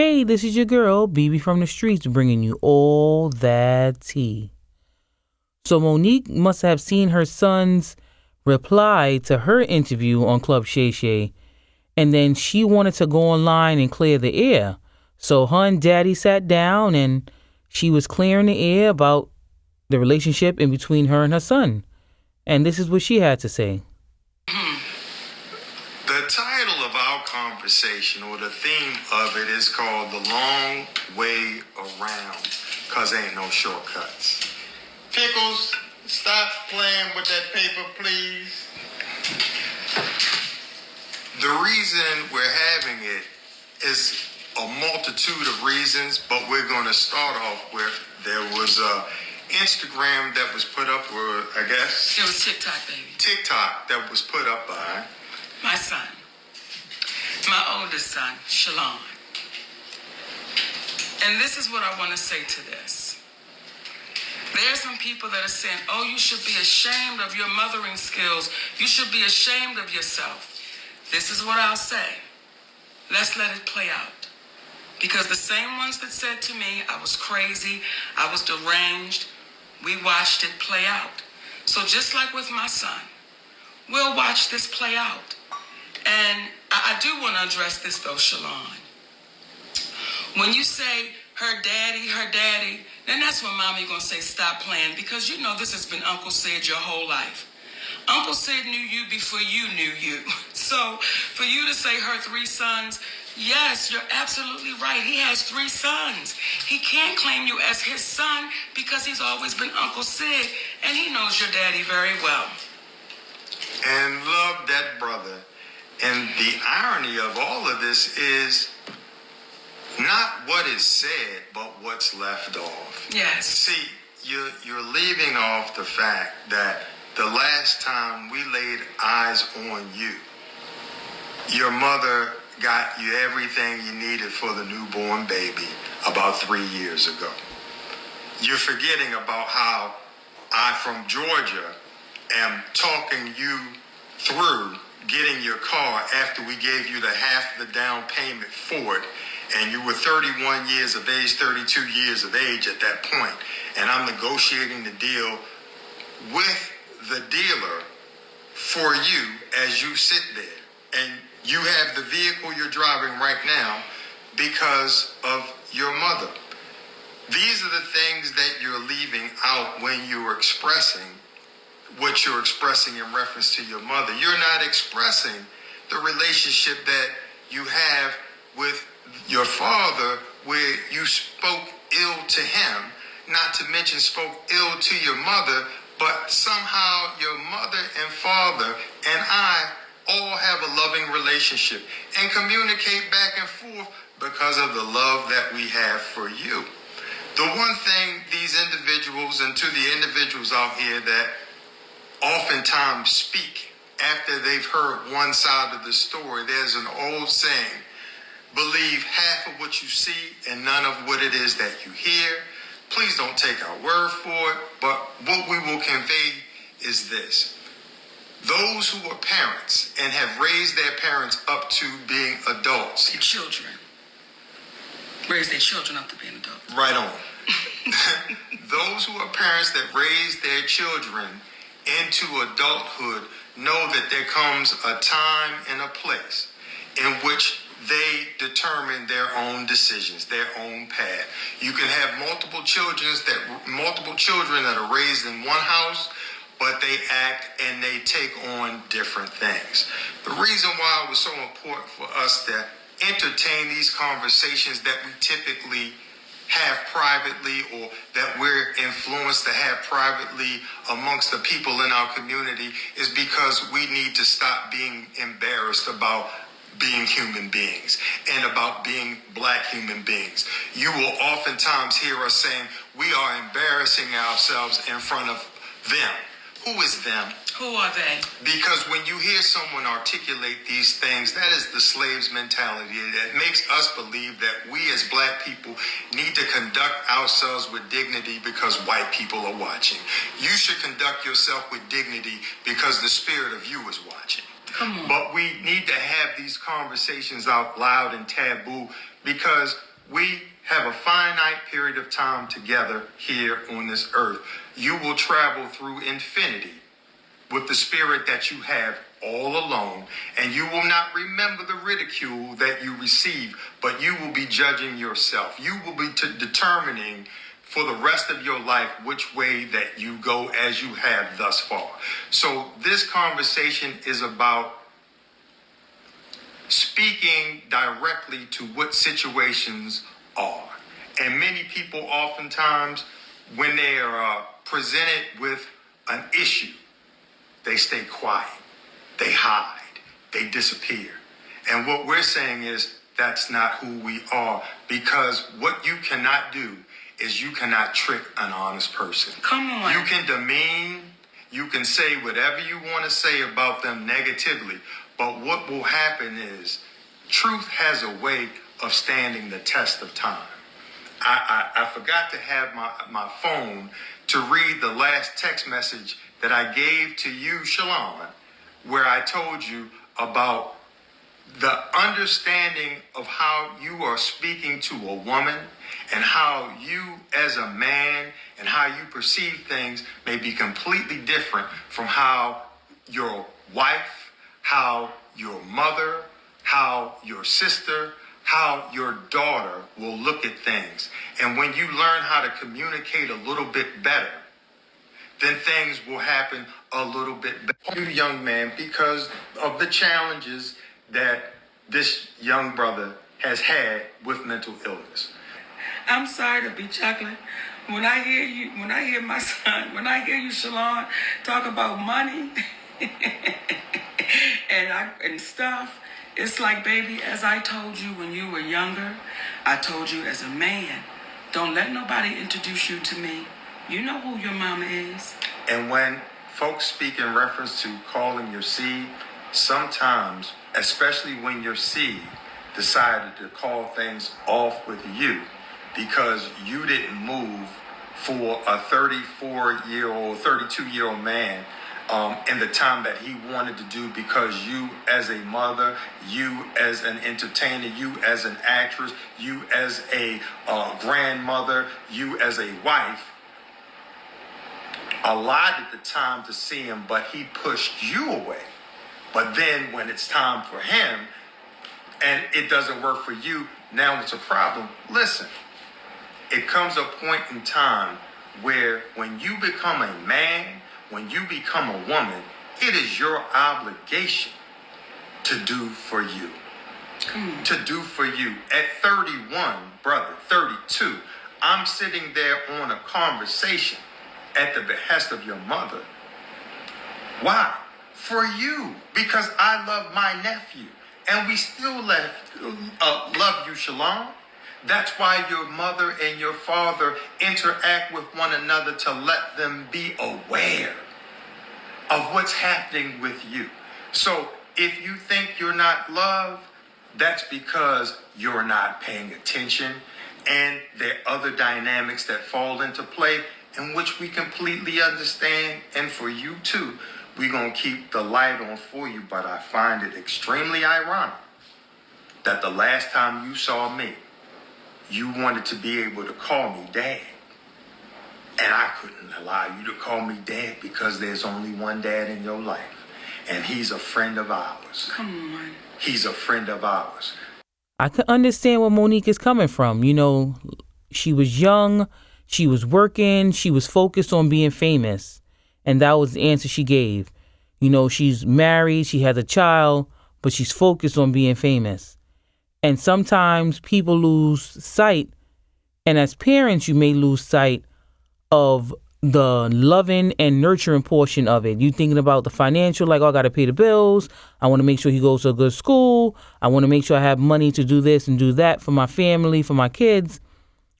Hey, this is your girl, BB from the streets, bringing you all that tea. So Monique must have seen her son's reply to her interview on Club Shay Shay, and then she wanted to go online and clear the air. So her and Daddy sat down, and she was clearing the air about the relationship in between her and her son. And this is what she had to say. The title of our conversation, or the theme of it, is called The Long Way Around, because ain't no shortcuts. Pickles, stop playing with that paper, please. The reason we're having it is a multitude of reasons, but we're going to start off with there was a Instagram that was put up, or I guess it was TikTok, baby. TikTok that was put up by my son, my oldest son, Shalon. And this is what I want to say to this. There are some people that are saying, oh, you should be ashamed of your mothering skills. You should be ashamed of yourself. This is what I'll say. Let's let it play out. Because the same ones that said to me I was crazy, I was deranged, we watched it play out. So just like with my son, we'll watch this play out. And I do want to address this though, Shalon. When you say her daddy, then that's when mommy gonna say stop playing, because you know this has been Uncle Sid your whole life. Uncle Sid knew you before you knew you. So for you to say her 3 sons, yes, you're absolutely right. He has 3 sons. He can't claim you as his son because he's always been Uncle Sid, and he knows your daddy very well. And love that brother. And the irony of all of this is not what is said, but what's left off. Yes. See, you're leaving off the fact that the last time we laid eyes on you, your mother got you everything you needed for the newborn baby about 3 years ago. You're forgetting about how I, from Georgia, am talking you through getting your car after we gave you the half of the down payment for it, and you were 31 years of age, 32 years of age at that point, and I'm negotiating the deal with the dealer for you as you sit there. And you have the vehicle you're driving right now because of your mother. These are the things that you're leaving out when you're expressing what you're expressing in reference to your mother. You're not expressing the relationship that you have with your father, where you spoke ill to him, not to mention spoke ill to your mother, but somehow your mother and father and I all have a loving relationship and communicate back and forth because of the love that we have for you. The one thing these individuals, and to the individuals out here that oftentimes speak after they've heard one side of the story, there's an old saying, believe half of what you see and none of what it is that you hear. Please don't take our word for it, but what we will convey is this. Those who are parents and have raised their parents up to being adults. Their children. Raise their children up to being adults. Right on. Those who are parents that raise their children into adulthood know that there comes a time and a place in which they determine their own decisions, their own path. You can have multiple children that are raised in one house, but they act and they take on different things. The reason why it was so important for us to entertain these conversations that we typically have privately, or that we're influenced to have privately amongst the people in our community, is because we need to stop being embarrassed about being human beings and about being black human beings. You will oftentimes hear us saying we are embarrassing ourselves in front of them. Who is them? Who are they? Because when you hear someone articulate these things, that is the slave's mentality. That makes us believe that we as black people need to conduct ourselves with dignity because white people are watching. You should conduct yourself with dignity because the spirit of you is watching. Come on. But we need to have these conversations out loud and taboo, because We have a finite period of time together here on this earth. You will travel through infinity with the spirit that you have all alone, and you will not remember the ridicule that you receive, but you will be judging yourself. You will be determining for the rest of your life which way that you go as you have thus far. So this conversation is about speaking directly to what situations are. And many people oftentimes, when they are presented with an issue, they stay quiet, they hide, they disappear. And what we're saying is that's not who we are, because what you cannot do is you cannot trick an honest person. Come on. You can demean, you can say whatever you want to say about them negatively, but what will happen is truth has a way of standing the test of time. I forgot to have my phone to read the last text message that I gave to you, Shalon, where I told you about the understanding of how you are speaking to a woman and how you as a man and how you perceive things may be completely different from how your wife, how your mother, how your sister, how your daughter will look at things. And when you learn how to communicate a little bit better, then things will happen a little bit better. You young man, because of the challenges that this young brother has had with mental illness. I'm sorry to be chuckling. When I hear my son, when I hear you, Shalon, talk about money and stuff, it's like, baby, as I told you when you were younger, I told you as a man, don't let nobody introduce you to me. You know who your mama is. And when folks speak in reference to calling your seed, sometimes, especially when your seed decided to call things off with you because you didn't move for a 34-year-old, 32-year-old man in the time that he wanted to do, because you as a mother, you as an entertainer, you as an actress, you as a grandmother, you as a wife, allotted the time to see him, but he pushed you away. But then when it's time for him and it doesn't work for you, now it's a problem. Listen, it comes a point in time where when you become a man, when you become a woman, it is your obligation to do for you. To do for you. At 31, brother, 32, I'm sitting there on a conversation at the behest of your mother. Why? For you. Because I love my nephew. And we still love you, Shalom. That's why your mother and your father interact with one another, to let them be aware of what's happening with you. So if you think you're not loved, that's because you're not paying attention. And there are other dynamics that fall into play in which we completely understand. And for you too, we're going to keep the light on for you. But I find it extremely ironic that the last time you saw me, you wanted to be able to call me dad. And I couldn't allow you to call me dad because there's only one dad in your life. And he's a friend of ours. Come on. He's a friend of ours. I can understand where Monique is coming from. You know, she was young, she was working, she was focused on being famous. And that was the answer she gave. You know, she's married, she has a child, but she's focused on being famous. And sometimes people lose sight, and as parents, you may lose sight of the loving and nurturing portion of it. You thinking about the financial, like, oh, I got to pay the bills. I want to make sure he goes to a good school. I want to make sure I have money to do this and do that for my family, for my kids.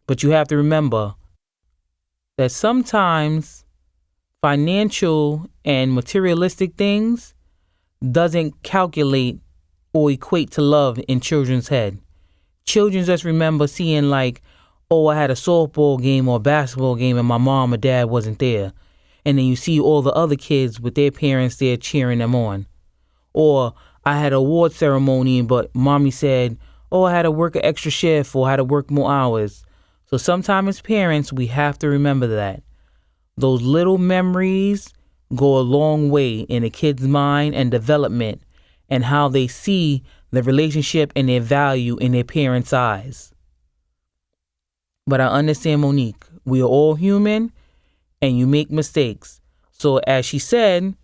But you have to remember that sometimes financial and materialistic things doesn't calculate or equate to love in children's head. Children just remember seeing, like, oh, I had a softball game or a basketball game and my mom or dad wasn't there. And then you see all the other kids with their parents there cheering them on. Or I had an award ceremony, but mommy said, oh, I had to work an extra shift or I had to work more hours. So sometimes as parents, we have to remember that. Those little memories go a long way in a kid's mind and development and how they see the relationship and their value in their parents' eyes. But I understand, Monique, we are all human and you make mistakes. So as she said,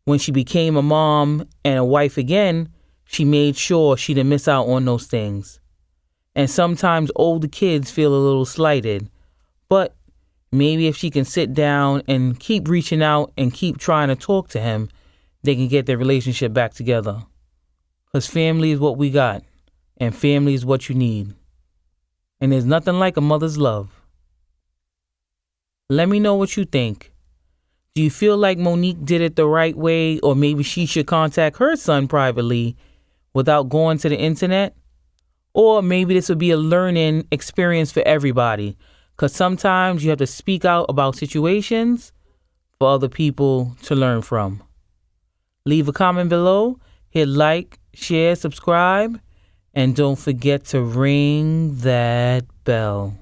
when she became a mom and a wife again, she made sure she didn't miss out on those things. And sometimes older kids feel a little slighted. But maybe if she can sit down and keep reaching out and keep trying to talk to him, they can get their relationship back together. Because family is what we got. And family is what you need. And there's nothing like a mother's love. Let me know what you think. Do you feel like Monique did it the right way, or maybe she should contact her son privately without going to the internet? Or maybe this would be a learning experience for everybody, because sometimes you have to speak out about situations for other people to learn from. Leave a comment below, hit like, share, subscribe, and don't forget to ring that bell.